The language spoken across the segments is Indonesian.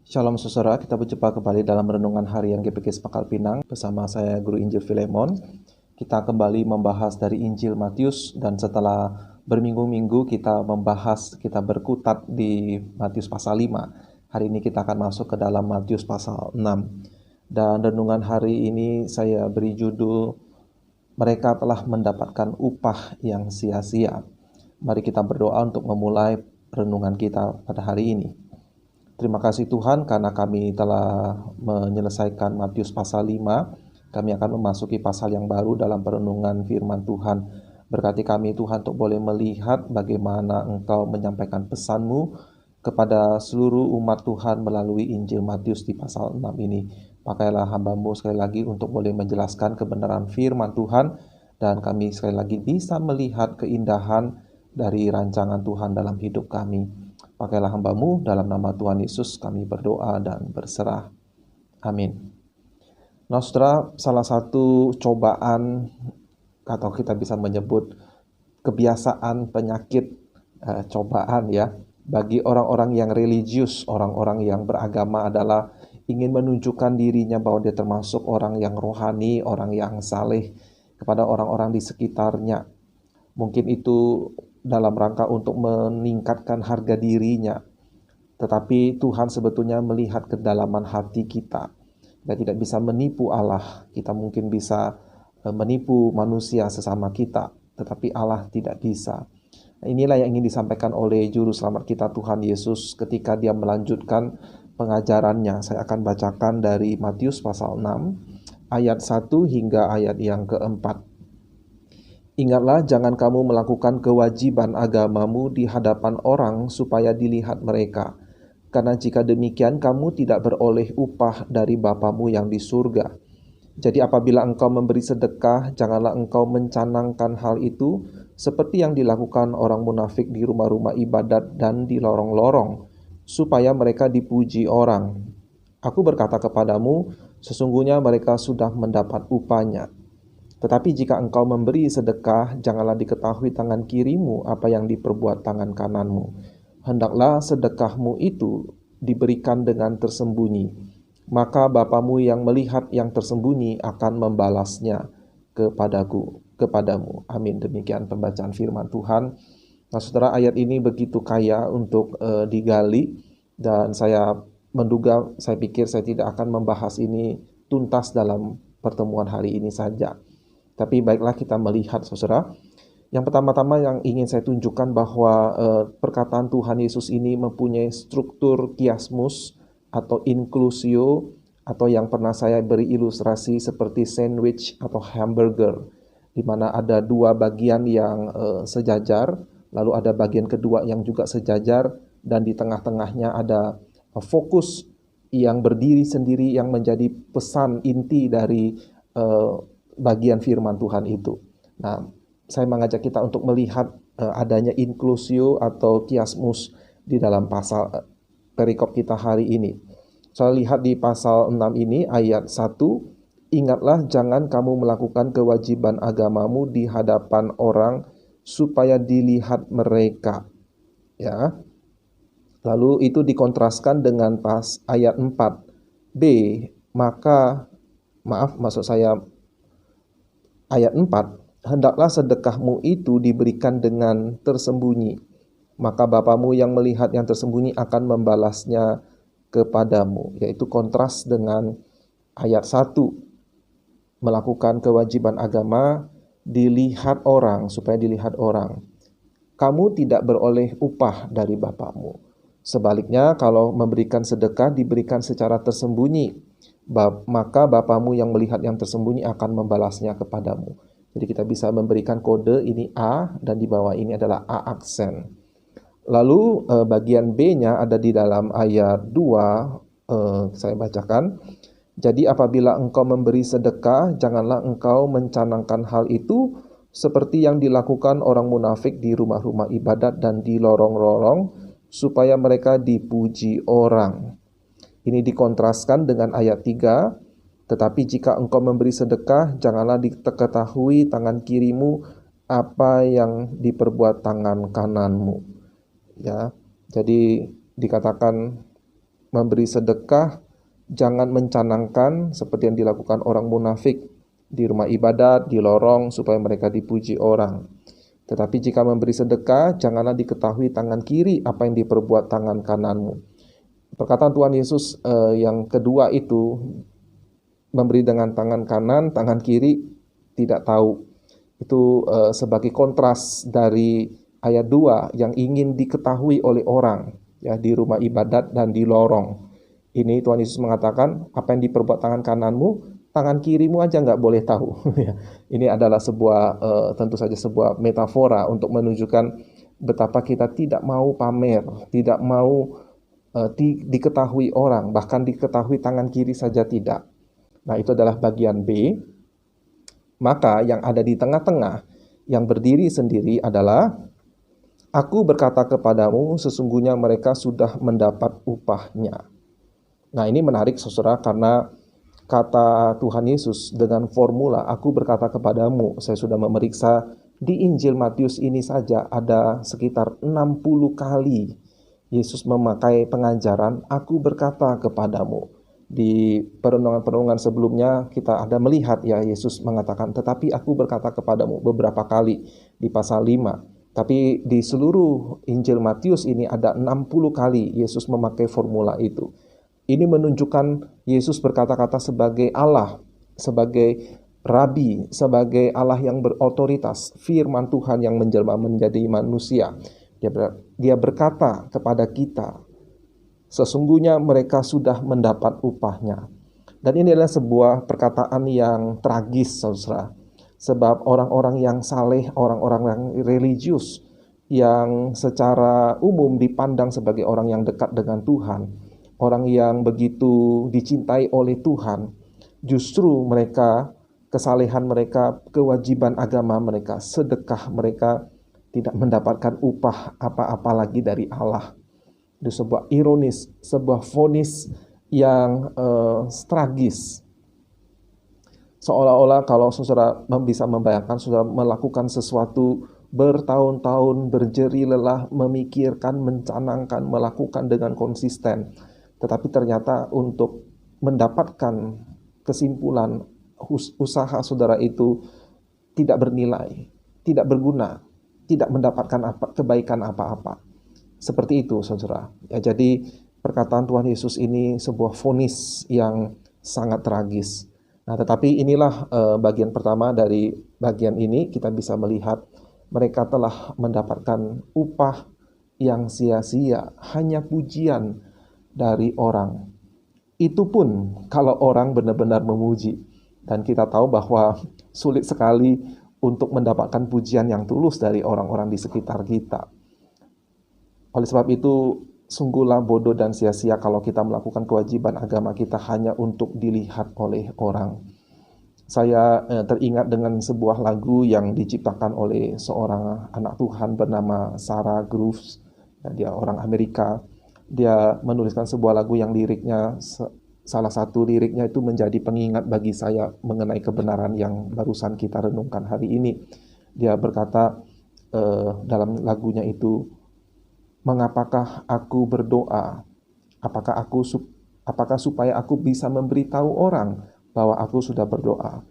Shalom saudara, kita berjumpa kembali dalam renungan harian GPK Sepakal Pinang bersama saya Guru Injil Filemon. Kita kembali membahas dari Injil Matius, dan setelah berminggu-minggu kita berkutat di Matius pasal 5. Hari ini kita akan masuk ke dalam Matius pasal 6. Dan renungan hari ini saya beri judul Mereka telah mendapatkan upah yang sia-sia. Mari kita berdoa untuk memulai renungan kita pada hari ini. Terima kasih Tuhan karena kami telah menyelesaikan Matius pasal 5. Kami akan memasuki pasal yang baru dalam perenungan firman Tuhan. Berkati kami Tuhan untuk boleh melihat bagaimana Engkau menyampaikan pesan-Mu kepada seluruh umat Tuhan melalui Injil Matius di pasal 6 ini. Pakailah hamba-Mu sekali lagi untuk boleh menjelaskan kebenaran firman Tuhan, dan kami sekali lagi bisa melihat keindahan dari rancangan Tuhan dalam hidup kami. Pakailah hamba-Mu, dalam nama Tuhan Yesus kami berdoa dan berserah. Amin. Nah saudara, salah satu cobaan atau kita bisa menyebut kebiasaan penyakit cobaan ya bagi orang-orang yang religius, orang-orang yang beragama adalah ingin menunjukkan dirinya bahwa dia termasuk orang yang rohani, orang yang saleh kepada orang-orang di sekitarnya. Mungkin itu dalam rangka untuk meningkatkan harga dirinya. Tetapi Tuhan sebetulnya melihat kedalaman hati kita. Kita tidak bisa menipu Allah. Kita mungkin bisa menipu manusia sesama kita, tetapi Allah tidak bisa. Inilah yang ingin disampaikan oleh Juru Selamat kita Tuhan Yesus ketika dia melanjutkan pengajarannya. Saya akan bacakan dari Matius pasal 6 ayat 1 hingga ayat yang keempat. Ingatlah, jangan kamu melakukan kewajiban agamamu di hadapan orang supaya dilihat mereka. Karena jika demikian kamu tidak beroleh upah dari Bapamu yang di surga. Jadi apabila engkau memberi sedekah, janganlah engkau mencanangkan hal itu seperti yang dilakukan orang munafik di rumah-rumah ibadat dan di lorong-lorong, supaya mereka dipuji orang. Aku berkata kepadamu, sesungguhnya mereka sudah mendapat upahnya. Tetapi jika engkau memberi sedekah, janganlah diketahui tangan kirimu apa yang diperbuat tangan kananmu. Hendaklah sedekahmu itu diberikan dengan tersembunyi. Maka Bapamu yang melihat yang tersembunyi akan membalasnya kepadamu. Amin. Demikian pembacaan firman Tuhan. Nah saudara, ayat ini begitu kaya untuk digali. Dan saya pikir saya tidak akan membahas ini tuntas dalam pertemuan hari ini saja. Tapi baiklah kita melihat saudara. Yang pertama-tama yang ingin saya tunjukkan bahwa perkataan Tuhan Yesus ini mempunyai struktur kiasmus atau inklusio, atau yang pernah saya beri ilustrasi seperti sandwich atau hamburger, di mana ada dua bagian yang sejajar, lalu ada bagian kedua yang juga sejajar, dan di tengah-tengahnya ada fokus yang berdiri sendiri yang menjadi pesan inti dari bagian firman Tuhan itu. Nah, saya mengajak kita untuk melihat adanya inklusio atau kiasmus di dalam pasal perikop kita hari ini. Saya lihat di pasal 6 ini ayat 1, ingatlah jangan kamu melakukan kewajiban agamamu di hadapan orang supaya dilihat mereka. Ya. Lalu itu dikontraskan dengan pas ayat 4b, ayat 4, hendaklah sedekahmu itu diberikan dengan tersembunyi, maka Bapamu yang melihat yang tersembunyi akan membalasnya kepadamu. Yaitu kontras dengan ayat 1, melakukan kewajiban agama dilihat orang, supaya dilihat orang. Kamu tidak beroleh upah dari Bapamu. Sebaliknya, kalau memberikan sedekah diberikan secara tersembunyi, maka Bapamu yang melihat yang tersembunyi akan membalasnya kepadamu. Jadi kita bisa memberikan kode ini A, dan di bawah ini adalah A aksen. Lalu bagian B-nya ada di dalam ayat 2, saya bacakan. Jadi apabila engkau memberi sedekah, janganlah engkau mencanangkan hal itu seperti yang dilakukan orang munafik di rumah-rumah ibadat dan di lorong-lorong, supaya mereka dipuji orang. Ini dikontraskan dengan ayat 3, tetapi jika engkau memberi sedekah, janganlah diketahui tangan kirimu apa yang diperbuat tangan kananmu. Ya, jadi dikatakan memberi sedekah, jangan mencanangkan seperti yang dilakukan orang munafik di rumah ibadat, di lorong, supaya mereka dipuji orang. Tetapi jika memberi sedekah, janganlah diketahui tangan kiri apa yang diperbuat tangan kananmu. Perkataan Tuhan Yesus yang kedua itu, memberi dengan tangan kanan, tangan kiri tidak tahu. Itu sebagai kontras dari ayat 2 yang ingin diketahui oleh orang, ya, di rumah ibadat dan di lorong. Ini Tuhan Yesus mengatakan, apa yang diperbuat tangan kananmu, tangan kirimu aja nggak boleh tahu. Ini adalah sebuah tentu saja sebuah metafora untuk menunjukkan betapa kita tidak mau pamer, tidak mau diketahui orang, bahkan diketahui tangan kiri saja tidak. Nah, itu adalah bagian B. Maka yang ada di tengah-tengah, yang berdiri sendiri adalah, aku berkata kepadamu, sesungguhnya mereka sudah mendapat upahnya. Nah, ini menarik saudara, karena kata Tuhan Yesus dengan formula, aku berkata kepadamu, saya sudah memeriksa di Injil Matius ini saja ada sekitar 60 kali Yesus memakai pengajaran, aku berkata kepadamu. Di perenungan-perenungan sebelumnya kita ada melihat ya Yesus mengatakan, tetapi aku berkata kepadamu beberapa kali di pasal 5. Tapi di seluruh Injil Matius ini ada 60 kali Yesus memakai formula itu. Ini menunjukkan Yesus berkata-kata sebagai Allah, sebagai Rabi, sebagai Allah yang berotoritas, firman Tuhan yang menjelma menjadi manusia. Dia berkata kepada kita, sesungguhnya mereka sudah mendapat upahnya. Dan ini adalah sebuah perkataan yang tragis, saudara. Sebab orang-orang yang saleh, orang-orang yang religius, yang secara umum dipandang sebagai orang yang dekat dengan Tuhan, orang yang begitu dicintai oleh Tuhan, justru mereka, kesalehan mereka, kewajiban agama mereka, sedekah mereka tidak mendapatkan upah apa-apa lagi dari Allah. Itu sebuah ironis, sebuah vonis yang tragis. Seolah-olah kalau saudara bisa membayangkan, saudara melakukan sesuatu bertahun-tahun, berjeri lelah, memikirkan, mencanangkan, melakukan dengan konsisten. Tetapi ternyata untuk mendapatkan kesimpulan, usaha saudara itu tidak bernilai, tidak berguna, tidak mendapatkan kebaikan apa-apa. Seperti itu, saudara. Ya, jadi perkataan Tuhan Yesus ini sebuah vonis yang sangat tragis. Nah, tetapi inilah bagian pertama dari bagian ini, kita bisa melihat mereka telah mendapatkan upah yang sia-sia, hanya pujian dari orang. Itu pun kalau orang benar-benar memuji. Dan kita tahu bahwa sulit sekali untuk mendapatkan pujian yang tulus dari orang-orang di sekitar kita. Oleh sebab itu, sungguhlah bodoh dan sia-sia kalau kita melakukan kewajiban agama kita hanya untuk dilihat oleh orang. Saya teringat dengan sebuah lagu yang diciptakan oleh seorang anak Tuhan bernama Sarah Groves. Dia orang Amerika. Dia menuliskan sebuah lagu yang liriknya, salah satu liriknya itu menjadi pengingat bagi saya mengenai kebenaran yang barusan kita renungkan hari ini. Dia berkata dalam lagunya itu, mengapakah aku berdoa? Apakah supaya aku bisa memberitahu orang bahwa aku sudah berdoa?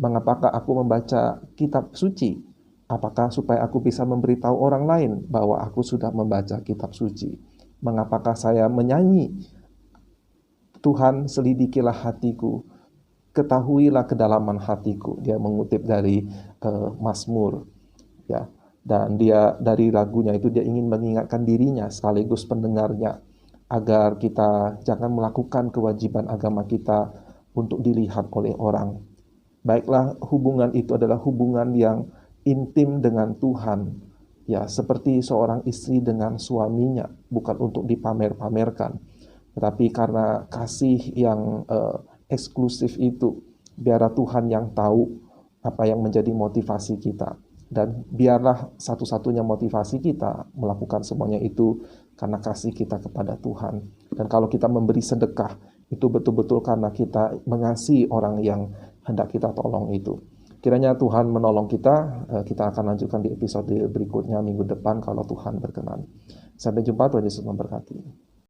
Mengapakah aku membaca kitab suci? Apakah supaya aku bisa memberitahu orang lain bahwa aku sudah membaca kitab suci? Mengapakah saya menyanyi? Tuhan, selidikilah hatiku, ketahuilah kedalaman hatiku. Dia mengutip dari Mazmur, ya. Dan dia dari lagunya itu dia ingin mengingatkan dirinya sekaligus pendengarnya agar kita jangan melakukan kewajiban agama kita untuk dilihat oleh orang. Baiklah, hubungan itu adalah hubungan yang intim dengan Tuhan, ya, seperti seorang istri dengan suaminya, bukan untuk dipamer-pamerkan, tetapi karena kasih yang eksklusif itu, biarlah Tuhan yang tahu apa yang menjadi motivasi kita. Dan biarlah satu-satunya motivasi kita melakukan semuanya itu karena kasih kita kepada Tuhan. Dan kalau kita memberi sedekah, itu betul-betul karena kita mengasihi orang yang hendak kita tolong itu. Kiranya Tuhan menolong kita. Kita akan lanjutkan di episode berikutnya minggu depan kalau Tuhan berkenan. Sampai jumpa, Tuhan Yesus memberkati.